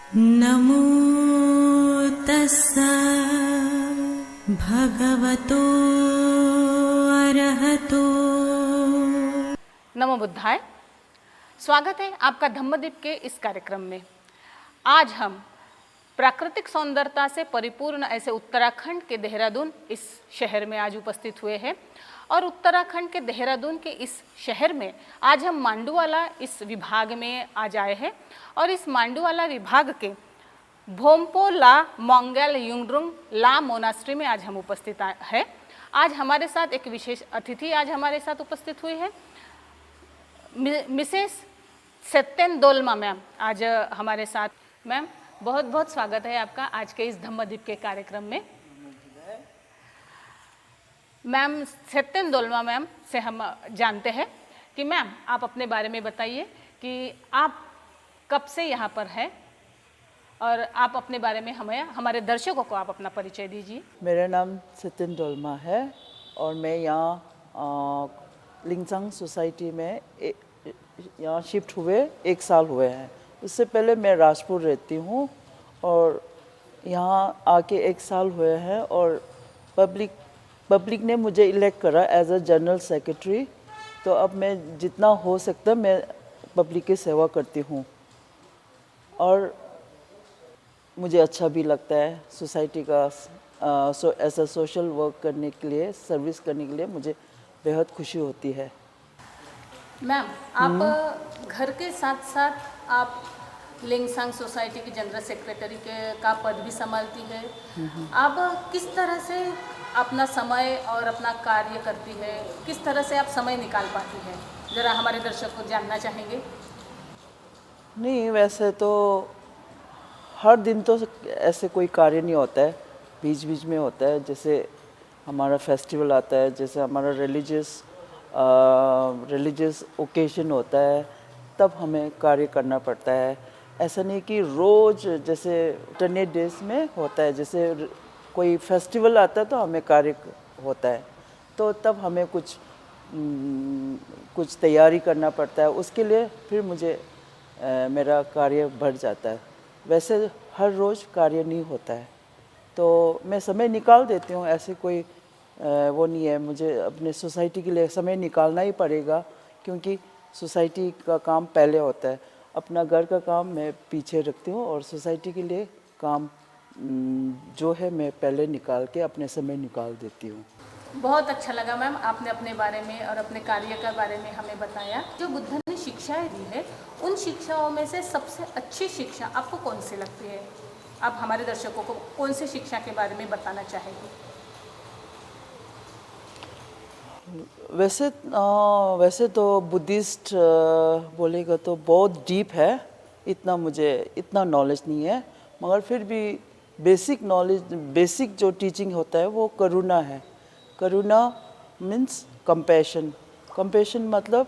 नमो तस्सा भगवतो अरहतो। नमो बुद्धाय। स्वागत है आपका धम्मदीप के इस कार्यक्रम में। आज हम प्राकृतिक सौंदर्यता से परिपूर्ण ऐसे उत्तराखंड के देहरादून इस शहर में आज उपस्थित हुए हैं और उत्तराखंड के देहरादून के इस शहर में आज हम मांडूवाला इस विभाग में आज आए हैं और इस मांडूवाला विभाग के भोमपो ला मोंगेल युंगड्रुंग ला मोनास्ट्री में आज हम उपस्थित हैं। आज हमारे साथ एक विशेष अतिथि आज हमारे साथ उपस्थित हुई है, मिसेस सत्यन दोलमा मैम आज हमारे साथ। मैम बहुत बहुत स्वागत है आपका आज के इस धम्मदीप के कार्यक्रम में। मैम सत्यन दोलमा मैम से हम जानते हैं कि मैम आप अपने बारे में बताइए कि आप कब से यहाँ पर हैं और आप अपने बारे में हमें हमारे दर्शकों को आप अपना परिचय दीजिए। मेरा नाम सत्यन डोलमा है और मैं यहाँ लिंगसंग सोसाइटी में यहाँ शिफ्ट हुए 1 साल हुए हैं। उससे पहले मैं राजपुर रहती हूँ और यहाँ आके 1 साल हुए हैं और पब्लिक ने मुझे इलेक्ट करा एज अ जनरल सेक्रेटरी। तो अब मैं जितना हो सकता है मैं पब्लिक की सेवा करती हूँ और मुझे अच्छा भी लगता है सोसाइटी का ऐसा सोशल वर्क करने के लिए, सर्विस करने के लिए मुझे बेहद खुशी होती है। मैम आप घर के साथ साथ आप लिंगसंग सोसाइटी की जनरल सेक्रेटरी का पद भी संभालती है। आप किस तरह से अपना समय और अपना कार्य करती है, किस तरह से आप समय निकाल पाती है, ज़रा हमारे दर्शक को जानना चाहेंगे। नहीं, वैसे तो हर दिन तो ऐसे कोई कार्य नहीं होता है, बीच बीच में होता है। जैसे हमारा फेस्टिवल आता है, जैसे हमारा रिलीजियस ओकेजन होता है, तब हमें कार्य करना पड़ता है। ऐसा नहीं कि रोज़ जैसे अल्टरनेट डेज में होता है। जैसे कोई फेस्टिवल आता है तो हमें कार्य होता है, तो तब हमें कुछ तैयारी करना पड़ता है। उसके लिए फिर मुझे मेरा कार्य बढ़ जाता है। वैसे हर रोज़ कार्य नहीं होता है, तो मैं समय निकाल देती हूँ। ऐसे कोई वो नहीं है, मुझे अपने सोसाइटी के लिए समय निकालना ही पड़ेगा क्योंकि सोसाइटी का काम पहले होता है। अपना घर का काम मैं पीछे रखती हूँ और सोसाइटी के लिए काम जो है मैं पहले निकाल के अपने समय निकाल देती हूँ। बहुत अच्छा लगा मैम, आपने अपने बारे में और अपने कार्य के बारे में हमें बताया। जो बुद्ध ने शिक्षाएं दी है, उन शिक्षाओं में से सबसे अच्छी शिक्षा आपको कौन सी लगती है? आप हमारे दर्शकों को कौन सी शिक्षा के बारे में बताना चाहेंगे? वैसे तो बुद्धिस्ट बोलेगा तो बहुत डीप है, इतना नॉलेज नहीं है, मगर फिर भी बेसिक जो टीचिंग होता है वो करुणा है। करुणा मीन्स कंपैशन मतलब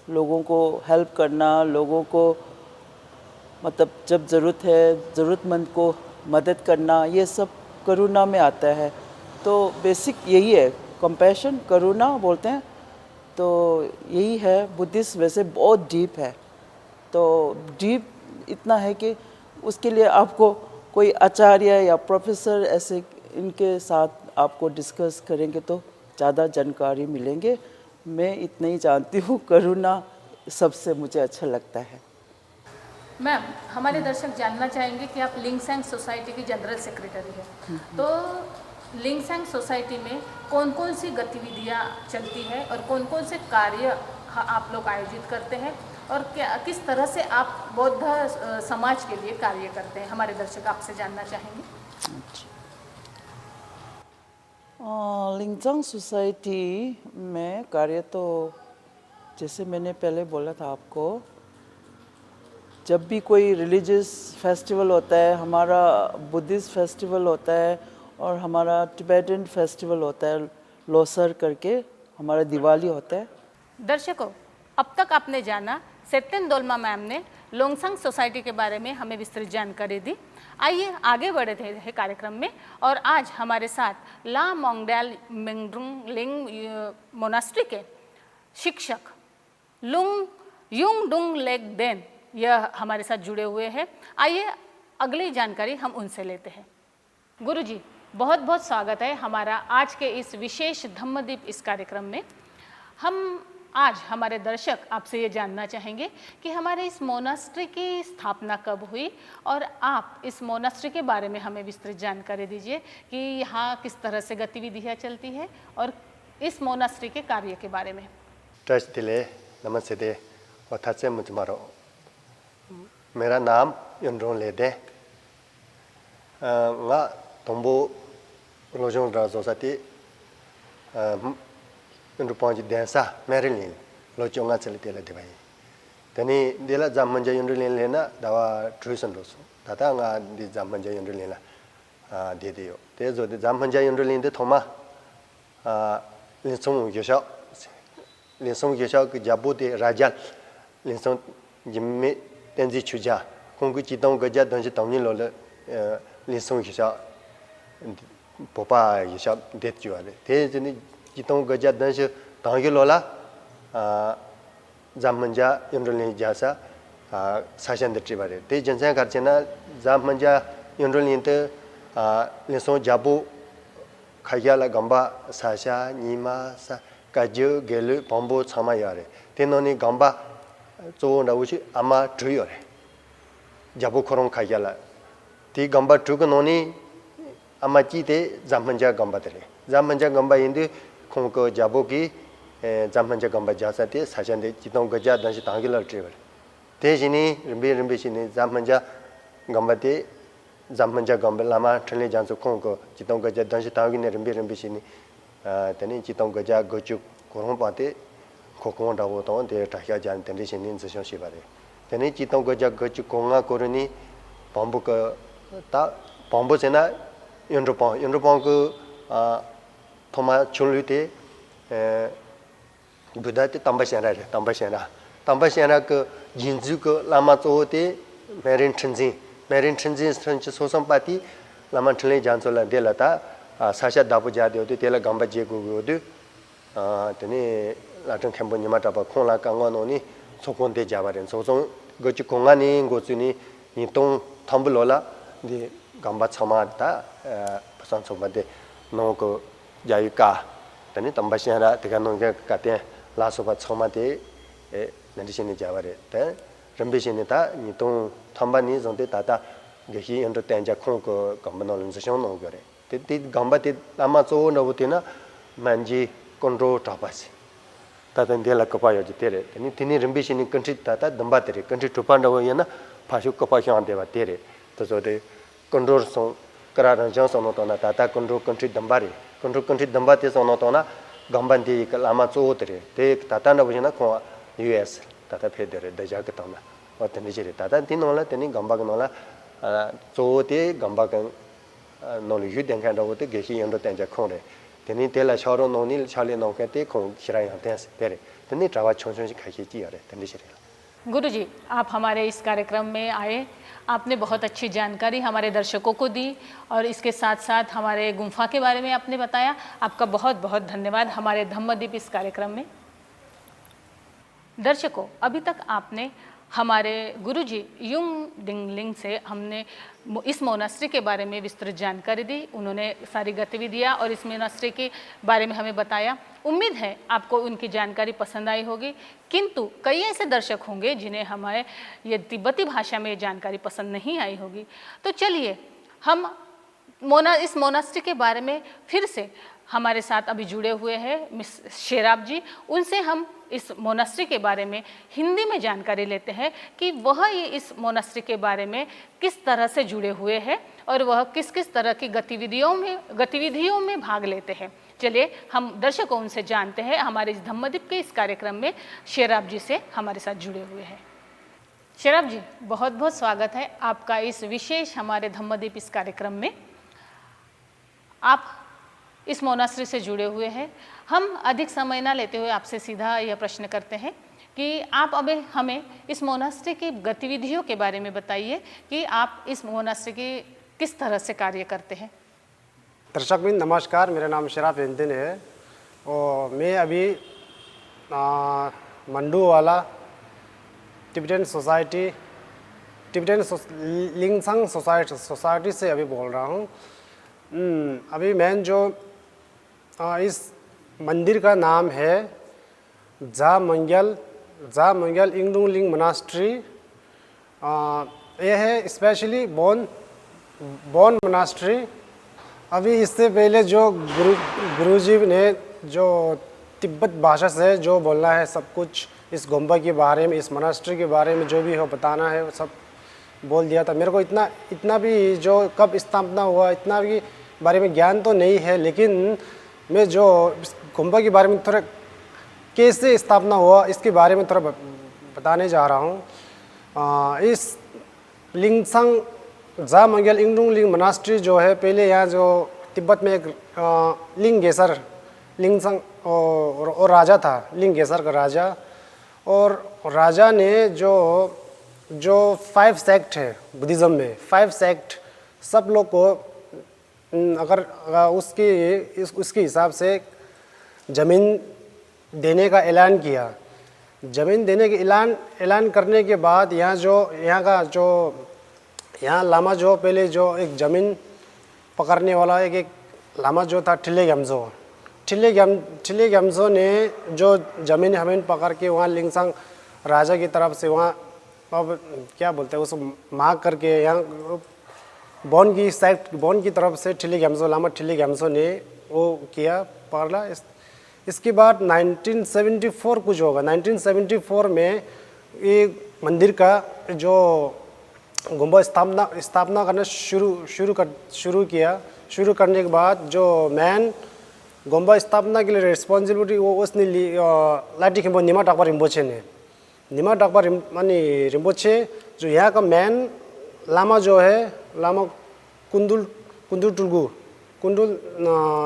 लोगों को हेल्प करना, लोगों को मतलब जब ज़रूरत है ज़रूरतमंद को मदद करना, ये सब करुणा में आता है। तो बेसिक यही है, कंपैशन, करुणा बोलते हैं, तो यही है। बुद्धिस्ट वैसे बहुत डीप है, तो डीप इतना है कि उसके लिए आपको कोई आचार्य या प्रोफेसर ऐसे इनके साथ आपको डिस्कस करेंगे तो ज़्यादा जानकारी मिलेंगे। मैं इतना ही जानती हूँ, करुणा सबसे मुझे अच्छा लगता है। मैम हमारे दर्शक जानना चाहेंगे कि आप लिंगसंग सोसाइटी की जनरल सेक्रेटरी हैं, तो लिंगसंग सोसाइटी में कौन कौन सी गतिविधियाँ चलती है और कौन कौन से कार्य आप लोग आयोजित करते हैं और किस तरह से आप बौद्ध समाज के लिए कार्य करते हैं, हमारे दर्शक आपसे जानना चाहेंगे। लिंगसंग सोसाइटी में कार्य तो जैसे मैंने पहले बोला था आपको, जब भी कोई रिलीजियस फेस्टिवल होता है, हमारा बुद्धिस्ट फेस्टिवल होता है और हमारा टिबेटन फेस्टिवल होता है, लोसर करके हमारा दिवाली होता है। दर्शकों, अब तक आपने जाना सत्यन दोलमा मैम ने लोंगसंग सोसाइटी के बारे में हमें विस्तृत जानकारी दी। आइए आगे बढ़ते हैं कार्यक्रम में और आज हमारे साथ ला मोंगडेल मिंगड्रुंग लिंग मोनास्ट्री के शिक्षक लुंग युंग डुंग लेग देन यह हमारे साथ जुड़े हुए हैं। आइए अगली जानकारी हम उनसे लेते हैं। गुरुजी, बहुत बहुत स्वागत है हमारा आज के इस विशेष धम्मदीप इस कार्यक्रम में। हम आज हमारे दर्शक आपसे ये जानना चाहेंगे कि हमारे इस मोनास्ट्री की स्थापना कब हुई, और आप इस मोनास्ट्री के बारे में हमें विस्तृत जानकारी दीजिए कि यहाँ किस तरह से गतिविधियाँ चलती है और इस मोनास्ट्री के कार्य के बारे में। ट्रस्ट दिले नमस्ते और थत्से मुझमारो। मेरा नाम युनरों लेदे गा तंबू रोजों राजोसाती युनरुपांजी देंसा मेरिलिन लोचोंगा चलते लगे भाई तनी दिला जामंजा युनरुलिन लेना दवा ट्रूसन रोसो ताता गा दि जामंजा युनरुलिन दे दियो ते जो दि जामंजा युनरुलिन दे थोमा लिंसों योशा के जाबू दे राजा लिंसों जिम्मे तेंजी छुजा कुंग चितों गजा दंज तंगी लोले लिंसों योशा पोपा योशा देत जुआले ते जनी चितों गजा दंज तंगी लोला जामंजा युनरुलिन जासा साशन दट्री बारे ते जनसंख्या खर्चना जामंजा युनरुलिन ते लिंसों जाबू खायाला गंबा साशा नीमा सा काजू गेलु पंबो छमा यारे तेनोनी गंबा जो नाउची आमा ट्रियोरे जाबू खोरों खायाला ती गंबा ट्रुक नोनी आमा चीते जामंजा गंबा तेरे जामंजा गंबा इंदे खोंको जाबू की जामंजा गंबा जासा ते साशन दे चितों गजा दंश तांगिला ट्रियोरे ते जिनी रिम्बे जिनी जामंजा गंबा ते जामंजा गंबा लामा ठले जानसो खोंको चितों गजा दंश तांगिने रिम्बे जिनी तनी चितों गजा गचु कोरों पाते खोकों डावो तो दे टाकिया जान तनी जिनी जिसों शिवारे तनी चितों गजा गचु कोंगा कोरनी पंबु का ता पंबु से ना युनरुपांग को थोमा चुनलुते बुधाते तंबाशेना को जिंजु को लामा चोते मेरिन ठंजी सोसम पाती लामा ठले जानसो ला दे लता साशा दाबु जादे होते तेला गंबा जेगु होते तने लाटन खेम्बो निमा टापा खोला कांगवा नोनी सोकोन दे जाबारेन सोसों गचु कोंगा नि गोचुनी नितों थंबलोला दे गंबा छमा ता पसंद सोमा दे नो को जायुका तने तंबाशेरा तेगा नोगे काते लासोबा छमा दे नदिशेनी जाबारे त रंबेशेनी ता नितों थंबा नि जोंते ताता गेही एंडो तेंजा खों को गंबा नोलन जशों नो गरे ते गंबा ते लामा चो नबुतेना मांजी कंट्रो टापासी ताता देला कपायो तेरे तनी तिनी रंबेशेनी कंट्री ताता दंबा तेरे कंट्री टुपांडा हो ना फाशु कपायो देवा तेरे तो जोदे कंट्रोल सो करारन जं सोनो तो ना ताता कंट्रो कंट्री दंबारे कंट्रो कंट्री दंबा ते सोनो तो ना गंबा दे लामा चो तेरे ते ताता न बजना को यूएस ताता फेदरे दजा के तोना और तनी जेरे ताता तीन वाला तनी गंबा के नोला चो ते गंबा के नोली यु देंखा दवते गेही यंदो तेंजा खोरे तनी तेला छरो नोनी छाले नोके ते खो खिराय हतेस तेरे तनी ट्रावा छोंछों से खाखी जी अरे तनी जेरे। गुरुजी, आप हमारे इस कार्यक्रम में आए, आपने बहुत अच्छी जानकारी हमारे दर्शकों को दी और इसके साथ साथ हमारे गुम्फा के बारे में आपने बताया। आपका बहुत बहुत धन्यवाद हमारे धम्मदीप इस कार्यक्रम में। दर्शकों, अभी तक आपने हमारे गुरुजी युंग डिंगलिंग से हमने इस मोनास्ट्री के बारे में विस्तृत जानकारी दी। उन्होंने सारी गतिविधियाँ और इस मोनास्ट्री के बारे में हमें बताया। उम्मीद है आपको उनकी जानकारी पसंद आई होगी, किंतु कई ऐसे दर्शक होंगे जिन्हें हमारे ये तिब्बती भाषा में जानकारी पसंद नहीं आई होगी। तो चलिए हम इस मोनास्ट्री के बारे में फिर से हमारे साथ अभी जुड़े हुए हैं मिस शेराब जी, उनसे हम इस मोनास्ट्री के बारे में हिंदी में जानकारी लेते हैं कि वह ये इस मोनास्ट्री के बारे में किस तरह से जुड़े हुए हैं और वह किस किस तरह की गतिविधियों में भाग लेते हैं। चलिए हम दर्शकों उनसे जानते हैं। हमारे इस धम्मदीप के इस कार्यक्रम में शेराब जी से हमारे साथ जुड़े हुए हैं। शेराब जी, बहुत बहुत स्वागत है आपका इस विशेष हमारे धम्मदीप इस कार्यक्रम में। आप इस मोनास्ट्री से जुड़े हुए हैं। हम अधिक समय ना लेते हुए आपसे सीधा यह प्रश्न करते हैं कि आप अभी हमें इस मोनास्ट्री की गतिविधियों के बारे में बताइए कि आप इस मोनास्ट्री की किस तरह से कार्य करते हैं। दर्शकबिंद नमस्कार, मेरा नाम शेराब हिंदन है और मैं अभी मंडू वाला टिबेटन सोसाइटी टिबेटन लिंगसंग सोसाइटी से अभी बोल रहा हूँ। अभी मैं जो इस मंदिर का नाम है जा मंगल इंगडुंग लिंग मोनास्ट्री। यह है स्पेशली बोन मोनास्ट्री। अभी इससे पहले जो गुरुजी ने जो तिब्बत भाषा से जो बोलना है सब कुछ इस गोम्बा के बारे में, इस मोनास्ट्री के बारे में जो भी हो बताना है वो सब बोल दिया था। मेरे को इतना भी जो कब स्थापना हुआ इतना भी बारे में ज्ञान तो नहीं है, लेकिन मैं जो गोम्बा के बारे में थोड़ा कैसे स्थापना हुआ इसके बारे में थोड़ा बताने जा रहा हूँ। इस लिंगसंग जा मंगल इंगडुंग लिंग मोनास्ट्री जो है, पहले यहाँ जो तिब्बत में एक लिंगेसर लिंगसंग और राजा था, लिंगेसर का राजा। और राजा ने जो 5 सेक्ट है बुद्धिज़्म में, 5 सेक्ट सब लोग को अगर उसके हिसाब से ज़मीन देने का ऐलान किया। ज़मीन देने के ऐलान करने के बाद यहाँ लामा जो पहले जो एक ज़मीन पकड़ने वाला एक लामा जो था ठिले ग्याम्जो ने जो ज़मीन हमें पकड़ के वहाँ लिंगसंग राजा की तरफ से वहाँ अब क्या बोलते हैं उसको मांग करके यहाँ बॉन की तरफ से लामा ठिले ग्याम्जो ने वो किया पकड़ा। इसके बाद 1974 कुछ होगा, 1974 में ये मंदिर का जो गोम्बा स्थापना करना शुरू करने के बाद जो मैन गोम्बा स्थापना के लिए रिस्पॉन्सिबिलिटी वो उसने ली लाइटी खिम्बो निमा टाकपा रिम्पोछे जो यहाँ का मैन लामा जो है, लामा कुंडुल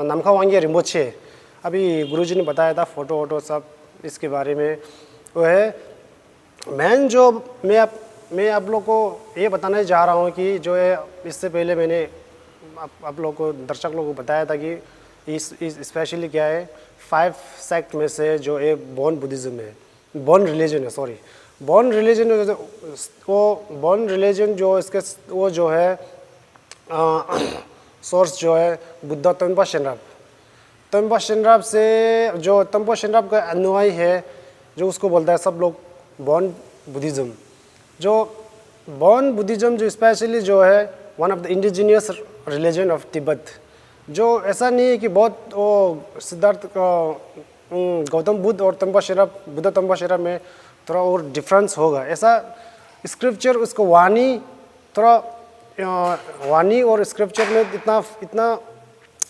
नामखा वांगिया रिम्पोछे। अभी गुरुजी ने बताया था फोटो वोटो सब इसके बारे में। वो है मैन जो मैं आप लोग को ये बताने जा रहा हूँ कि जो है इससे पहले मैंने आप लोग को दर्शक लोगों को बताया था कि इस स्पेशली क्या है 5 सेक्ट में से जो एक बॉन बुद्धिज़्म है, बॉन रिलीजन जो इसके वो जो है सोर्स जो है बुद्धा तंपा शेनराब से जो तंपा शेनराब का अनुयायी है जो उसको बोलता है सब लोग बॉन बुद्धिज़्म। जो बॉन बुद्धिज़्म जो स्पेशली जो है one of the indigenous religion of Tibet. जो ऐसा नहीं है कि बहुत वो सिद्धार्थ गौतम बुद्ध और बुद्ध तंपा शेनराब में थोड़ा और डिफरेंस होगा, ऐसा स्क्रिप्चर उसको वाणी और स्क्रिप्चर में इतना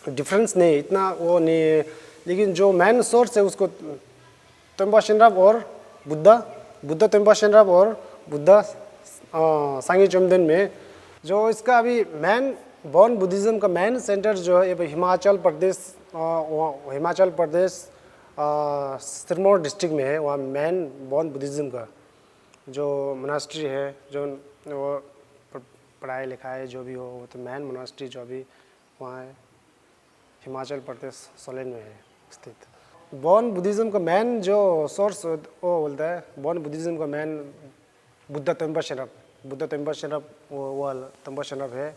डिफरेंस नहीं, इतना वो नहीं है। लेकिन जो मेन सोर्स है उसको तंपा शेनराब और बुद्ध तंपा शेनराब और बुद्ध सांगे चोमदेन में जो इसका अभी मेन बॉन बुद्धिज़्म का मेन सेंटर जो है ये हिमाचल प्रदेश सिरमौर डिस्ट्रिक्ट में है। वहाँ मेन बॉन बुद्धिज़्म का जो मोनास्ट्री है, जो वो पढ़ाई लिखाई जो भी हो, वो तो मेन मोनास्ट्री जो अभी वहाँ है हिमाचल प्रदेश सोलन में है स्थित। बॉन बुद्धिज़्म का मेन जो सोर्स वो बोलता है बॉन बुद्धिज़्म का मेन बुद्ध तंपा शेनराब वो तंपा शेनराब है।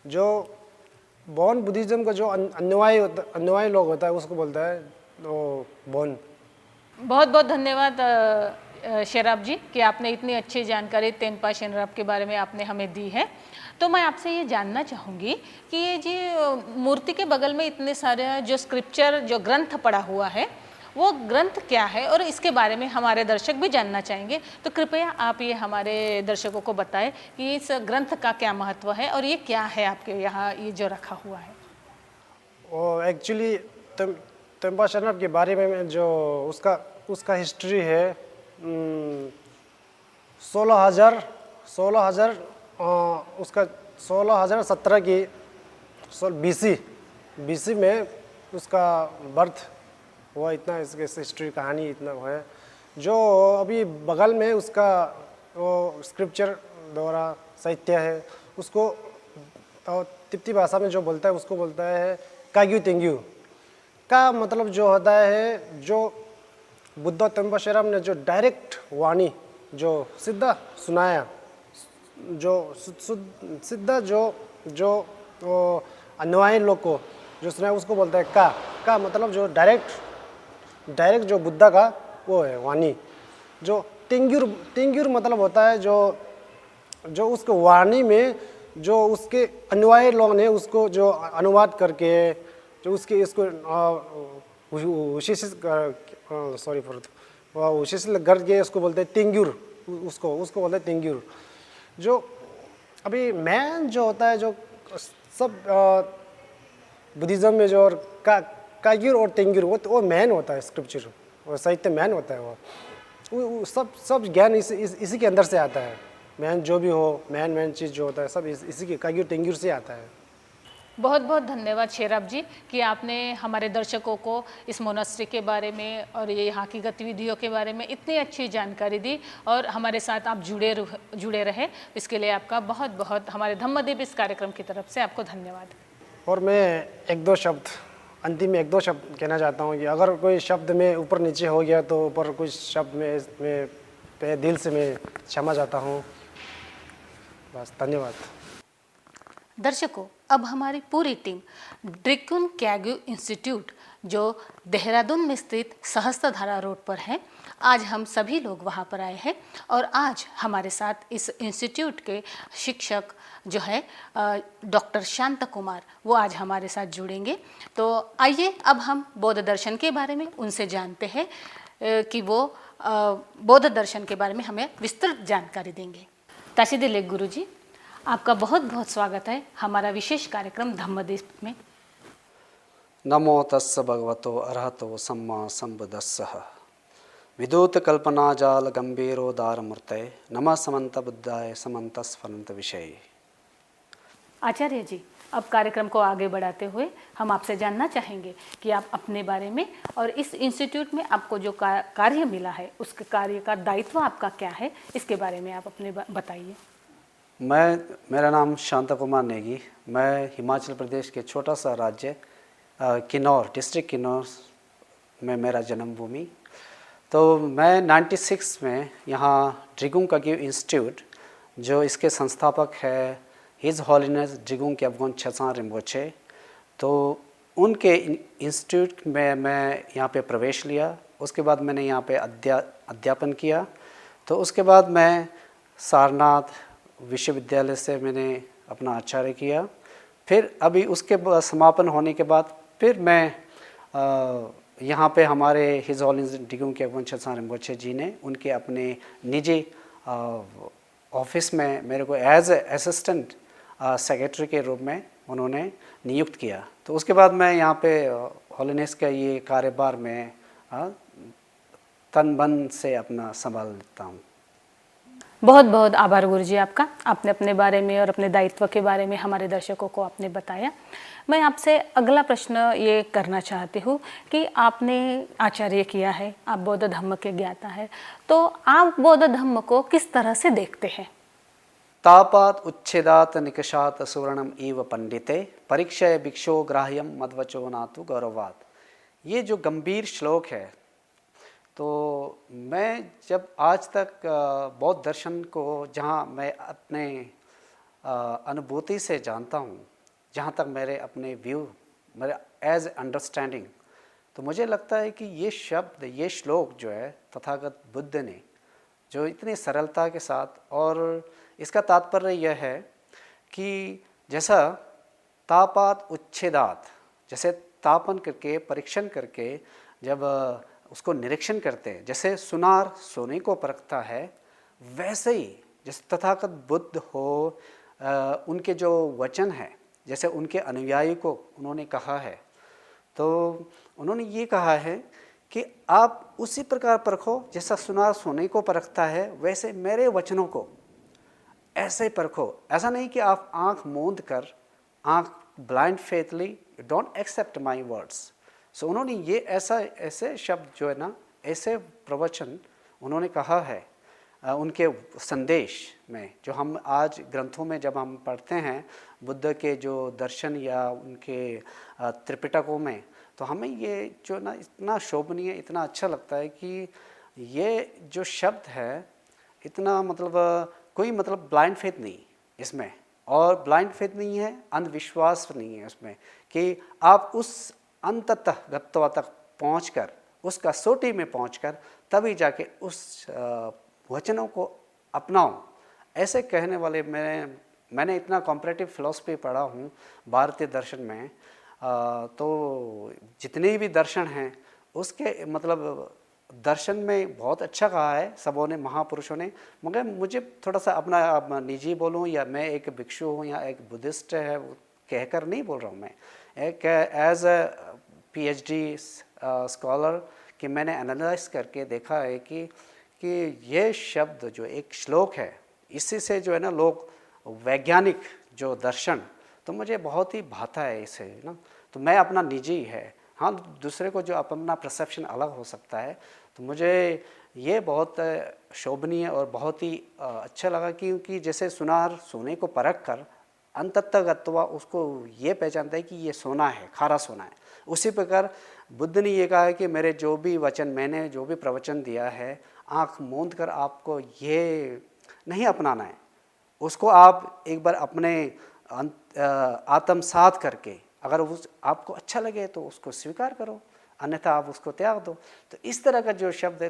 जो बॉन बुद्धिज़्म का जो अनुयायी लोग होता है उसको बोलता है वो बॉन। बहुत बहुत धन्यवाद शेराब जी कि आपने इतनी अच्छी जानकारी तेनपा शेनराब के बारे में आपने हमें दी है। तो मैं आपसे ये जानना चाहूँगी कि ये जी मूर्ति के बगल में इतने सारे जो स्क्रिप्चर जो ग्रंथ पड़ा हुआ है वो ग्रंथ क्या है और इसके बारे में हमारे दर्शक भी जानना चाहेंगे। तो कृपया आप ये हमारे दर्शकों को बताएं कि इस ग्रंथ का क्या महत्व है और ये क्या है आपके यहाँ ये जो रखा हुआ है। वो एक्चुअली तेनपा शेनराब के बारे में जो उसका हिस्ट्री है 16,000 उसका 16,017 की बीसी में उसका बर्थ हुआ। इतना इसके हिस्ट्री कहानी इतना है। जो अभी बगल में उसका वो स्क्रिप्चर द्वारा साहित्य है उसको तिब्बती भाषा में जो बोलता है उसको बोलता है काग्यू तेंग्यू का मतलब जो होता है जो बुद्ध तंपा शेनराब ने जो डायरेक्ट वाणी जो सीधा सुनाया, जो सीधा जो वो अनुयायी लोग को जो सुनाया उसको बोलता है का मतलब जो डायरेक्ट जो बुद्धा का वो है वाणी। जो तिंग्युर मतलब होता है जो उसको वाणी में जो उसके अनुयायी लोग ने उसको जो अनुवाद करके जो उसके इसको विशेष करके उसको बोलते हैं तिंग्युर, उसको बोलते हैं तिंग्युर। जो अभी मैन जो होता है जो सब बुद्धिज्म में जो काग्युर और तिंग्युर वो मैन होता है, स्क्रिप्चर और साहित्य मैन होता है। वो सब ज्ञान इसी के अंदर से आता है। मैन जो भी हो, मैन चीज़ जो होता है सब इसी के काग्युर तिंग्युर से आता है। बहुत बहुत धन्यवाद शेराब जी कि आपने हमारे दर्शकों को इस मोनास्ट्री के बारे में और ये यहाँ की गतिविधियों के बारे में इतनी अच्छी जानकारी दी और हमारे साथ आप जुड़े रहे। इसके लिए आपका बहुत बहुत हमारे धम्मदीप इस कार्यक्रम की तरफ से आपको धन्यवाद। और मैं अंतिम में एक दो शब्द कहना चाहता हूँ कि अगर कोई शब्द में ऊपर नीचे हो गया तो ऊपर कुछ शब्द में पे दिल से मैं क्षमा चाहता हूँ। बस, धन्यवाद। दर्शकों, अब हमारी पूरी टीम ड्रिकुन कैग्यू इंस्टीट्यूट जो देहरादून में स्थित सहस्त्रधारा रोड पर है, आज हम सभी लोग वहाँ पर आए हैं और आज हमारे साथ इस इंस्टीट्यूट के शिक्षक जो है डॉक्टर शांत कुमार, वो आज हमारे साथ जुड़ेंगे। तो आइए अब हम बौद्ध दर्शन के बारे में उनसे जानते हैं कि वो बौद्ध दर्शन के बारे में हमें विस्तृत जानकारी देंगे। ताशीदिले गुरु जी, आपका बहुत बहुत स्वागत है हमारा विशेष कार्यक्रम धम्मदीप में। नमो तस्स भगवतो अरहतो सम्मा संबुद्धस्सः विदूत कल्पना जाल गंभीरोदार मूर्तये नमः समन्त बुद्धाय समन्त स्फुरन्त विषये। आचार्य जी, अब कार्यक्रम को आगे बढ़ाते हुए हम आपसे जानना चाहेंगे कि आप अपने बारे में और इस इंस्टीट्यूट में आपको जो कार्य मिला है उसके कार्य का दायित्व आपका क्या है, इसके बारे में आप अपने बताइए। मेरा नाम शांत कुमार नेगी। मैं हिमाचल प्रदेश के छोटा सा राज्य किन्नौर, डिस्ट्रिक्ट किन्नौर में मेरा जन्मभूमि। तो मैं 96 में यहाँ ड्रिगुंग काग्यू इंस्टीट्यूट, जो इसके संस्थापक है हिज हॉलीनेस ड्रिगुंग क्याब्गोन छेसां रिम्पोचे, तो उनके इंस्टीट्यूट में मैं यहाँ पे प्रवेश लिया। उसके बाद मैंने यहाँ पे अध्यापन किया। तो उसके बाद मैं सारनाथ विश्वविद्यालय से मैंने अपना आचार्य किया। फिर अभी उसके समापन होने के बाद फिर मैं यहाँ पे हमारे हिज हॉलीनेस ड्रिगुंग क्याब्गोन छेसां रिम्पोचे जी ने उनके अपने निजी ऑफिस में मेरे को एज ए असिस्टेंट सेक्रेटरी के रूप में उन्होंने नियुक्त किया। तो उसके बाद मैं यहाँ पे हॉलीनेस का ये कार्यभार में तन मन से अपना संभाल लेता हूँ। बहुत बहुत आभार गुरु जी आपका, आपने अपने बारे में और अपने दायित्व के बारे में हमारे दर्शकों को आपने बताया। मैं आपसे अगला प्रश्न ये करना चाहती हूँ कि आपने आचार्य किया है, आप बौद्ध धर्म के ज्ञाता है, तो आप बौद्ध धर्म को किस तरह से देखते हैं? तापात उच्छेदात निकषात सुवर्णम इव पंडिते परीक्षय भिक्षो ग्राह्यम मध्वचो नातु गौरवात। ये जो गंभीर श्लोक है, तो मैं जब आज तक बौद्ध दर्शन को जहाँ मैं अपने अनुभूति से जानता हूँ, जहाँ तक मेरे अपने व्यू, मेरे एज अंडरस्टैंडिंग, तो मुझे लगता है कि ये शब्द, ये श्लोक जो है तथागत बुद्ध ने जो इतनी सरलता के साथ, और इसका तात्पर्य यह है कि जैसा तापात उच्छेदात, जैसे तापन करके परीक्षण करके जब उसको निरीक्षण करते हैं, जैसे सुनार सोने को परखता है, वैसे ही जैसे तथागत बुद्ध हो, उनके जो वचन है, जैसे उनके अनुयायी को उन्होंने कहा है, तो उन्होंने ये कहा है कि आप उसी प्रकार परखो जैसा सुनार सोने को परखता है, वैसे मेरे वचनों को ऐसे परखो। ऐसा नहीं कि आप आंख मूंद कर, आंख blind faithly don't accept my words. So उन्होंने ये ऐसे शब्द जो है ना, ऐसे प्रवचन उन्होंने कहा है उनके संदेश में, जो हम आज ग्रंथों में जब हम पढ़ते हैं बुद्ध के जो दर्शन या उनके त्रिपिटकों में, तो हमें ये जो ना इतना शोभनीय, इतना अच्छा लगता है कि ये जो शब्द है, इतना मतलब कोई मतलब ब्लाइंड फेथ नहीं इसमें, और ब्लाइंड फेथ नहीं है, अंधविश्वास नहीं है उसमें, कि आप उस अंततः गत्वा तक पहुंचकर, उस कसौटी में पहुंचकर तभी जाके उस वचनों को अपनाओ। ऐसे कहने वाले मैंने इतना कॉम्परेटिव फिलॉसफी पढ़ा हूँ भारतीय दर्शन में, तो जितने भी दर्शन हैं उसके मतलब दर्शन में बहुत अच्छा कहा है सबों ने, महापुरुषों ने। मगर मुझे थोड़ा सा अपना निजी बोलूँ या मैं एक भिक्षु हूँ या एक बुद्धिस्ट है वो कहकर नहीं बोल रहा हूँ, मैं एक एज अ PhD स्कॉलर कि मैंने एनालाइज करके देखा है कि ये शब्द जो एक श्लोक है, इसी से जो है ना लोग वैज्ञानिक जो दर्शन, तो मुझे बहुत ही भाता है इसे ना। तो मैं अपना निजी है, हाँ दूसरे को जो अपना परसेप्शन अलग हो सकता है, तो मुझे ये बहुत शोभनीय और बहुत ही अच्छा लगा, क्योंकि जैसे सुनार सोने को परख कर अंततः उसको ये पहचानता है कि ये सोना है, खारा सोना है। उसी प्रकार बुद्ध ने ये कहा है कि मेरे जो भी वचन, मैंने जो भी प्रवचन दिया है, आँख मूंद कर आपको ये नहीं अपनाना है, उसको आप एक बार अपने आत्मसात करके, अगर उस आपको अच्छा लगे तो उसको स्वीकार करो, अन्यथा आप उसको त्याग दो। तो इस तरह का जो शब्द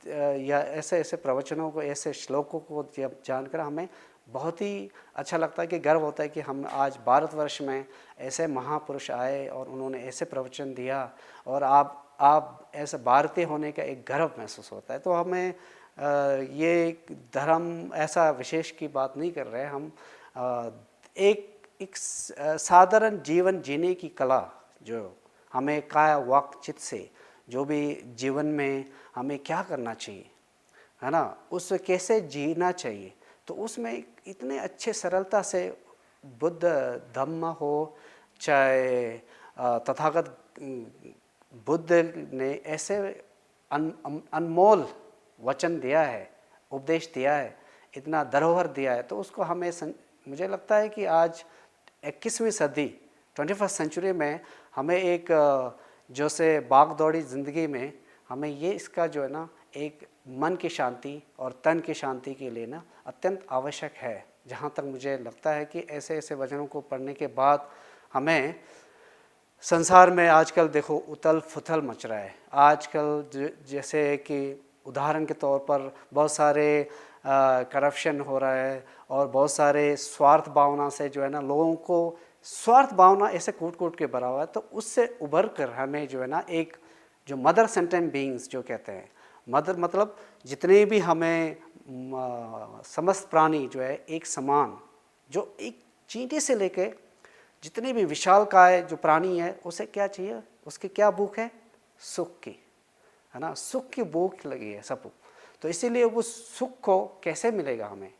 या ऐसे ऐसे प्रवचनों को, ऐसे श्लोकों को जब जानकर हमें बहुत ही अच्छा लगता है, कि गर्व होता है कि हम आज भारतवर्ष में ऐसे महापुरुष आए और उन्होंने ऐसे प्रवचन दिया, और आप ऐसे भारतीय होने का एक गर्व महसूस होता है। तो हमें ये धर्म ऐसा विशेष की बात नहीं कर रहे हम, एक साधारण जीवन जीने की कला, जो हमें काया वाक चित्त से जो भी जीवन में हमें क्या करना चाहिए है ना, उससे कैसे जीना चाहिए, तो उसमें इतने अच्छे सरलता से बुद्ध धम्म हो, चाहे तथागत बुद्ध ने ऐसे अनमोल वचन दिया है, उपदेश दिया है, इतना धरोहर दिया है, तो उसको हमें मुझे लगता है कि आज 21वीं सदी 21st सेंचुरी में हमें एक जो से भाग दौड़ी ज़िंदगी में हमें ये इसका जो है ना एक मन की शांति और तन की शांति के लिए ना अत्यंत आवश्यक है। जहाँ तक मुझे लगता है कि ऐसे ऐसे वचनों को पढ़ने के बाद हमें संसार में आजकल देखो उथल फुथल मच रहा है। आजकल जैसे कि उदाहरण के तौर पर बहुत सारे करप्शन हो रहा है, और बहुत सारे स्वार्थ भावना से जो है ना लोगों को स्वार्थ भावना ऐसे कूट कूट के भरा हुआ है। तो उससे उभर कर हमें जो है ना एक जो मदर सेंटेंट बीइंग्स जो कहते हैं, मदर मतलब जितने भी हमें समस्त प्राणी जो है एक समान, जो एक चींटी से लेके जितने भी विशालकाय जो प्राणी है उसे क्या चाहिए, उसकी क्या भूख है, सुख की, है ना, सुख की भूख लगी है सबको। तो इसीलिए वो सुख को कैसे मिलेगा हमें।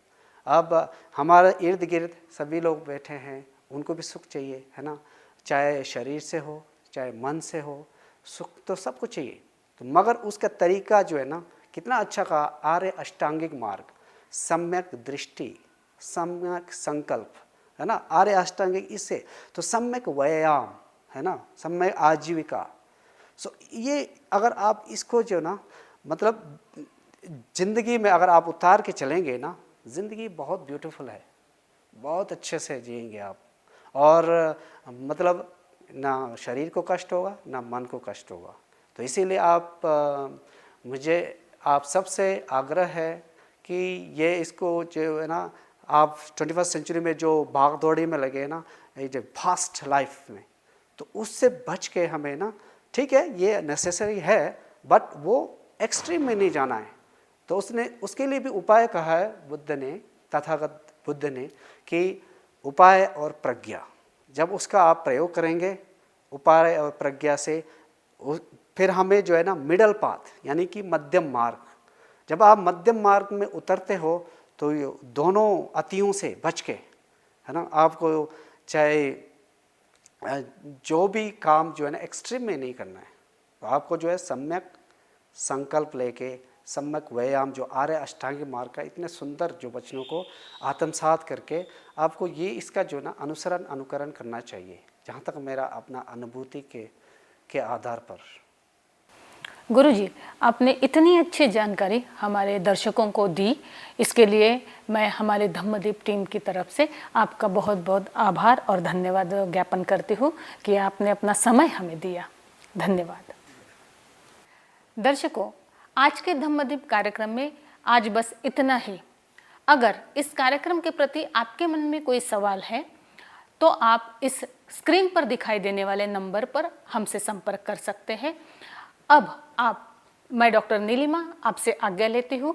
अब हमारे इर्द गिर्द सभी लोग बैठे हैं, उनको भी सुख चाहिए, है ना, चाहे शरीर से हो चाहे मन से हो, सुख तो सबको चाहिए। तो मगर उसका तरीका जो है ना कितना अच्छा कहा, आर्य अष्टांगिक मार्ग, सम्यक दृष्टि, सम्यक संकल्प, है ना, आर्य अष्टांगिक इससे तो सम्यक व्यायाम, है ना, सम्यक आजीविका। सो ये अगर आप इसको जो ना मतलब ज़िंदगी में अगर आप उतार के चलेंगे ना, ज़िंदगी बहुत ब्यूटीफुल है, बहुत अच्छे से जिएंगे आप, और मतलब ना शरीर को कष्ट होगा ना मन को कष्ट होगा। तो इसीलिए मुझे आप सबसे आग्रह है कि ये इसको जो है ना आप 21st सेंचुरी में जो भाग दौड़ी में लगे ना, ये जो फास्ट लाइफ में, तो उससे बच के हमें ना, ठीक है ये नेसेसरी है बट वो एक्सट्रीम में नहीं जाना है। तो उसने उसके लिए भी उपाय कहा है बुद्ध ने, तथागत बुद्ध ने, कि उपाय और प्रज्ञा, जब उसका आप प्रयोग करेंगे उपाय और प्रज्ञा से, फिर हमें जो है ना मिडल पाथ यानी कि मध्यम मार्ग, जब आप मध्यम मार्ग में उतरते हो तो ये दोनों अतियों से बच के, है ना, आपको चाहे जो भी काम जो है ना एक्सट्रीम में नहीं करना है, तो आपको जो है सम्यक संकल्प लेके, सम्यक व्यायाम जो आर्य अष्टांगिक मार्ग का इतने सुंदर जो वचनों को आत्मसात करके आपको ये इसका जो ना अनुसरण अनुकरण करना चाहिए, जहाँ तक मेरा अपना अनुभूति के आधार पर। गुरुजी, आपने इतनी अच्छी जानकारी हमारे दर्शकों को दी, इसके लिए मैं हमारे धम्मदीप टीम की तरफ से आपका बहुत बहुत आभार और धन्यवाद ज्ञापन करती हूँ कि आपने अपना समय हमें दिया। धन्यवाद। दर्शकों, आज के धम्मदीप कार्यक्रम में आज बस इतना ही। अगर इस कार्यक्रम के प्रति आपके मन में कोई सवाल है तो आप इस स्क्रीन पर दिखाई देने वाले नंबर पर हमसे संपर्क कर सकते हैं। अब मैं डॉक्टर नीलिमा आपसे आज्ञा लेती हूँ।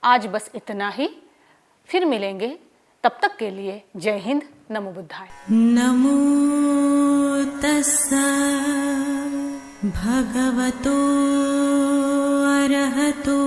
आज बस इतना ही, फिर मिलेंगे। तब तक के लिए जय हिंद, नमो बुद्धाय। नमो तस्सा भगवतो अरहतो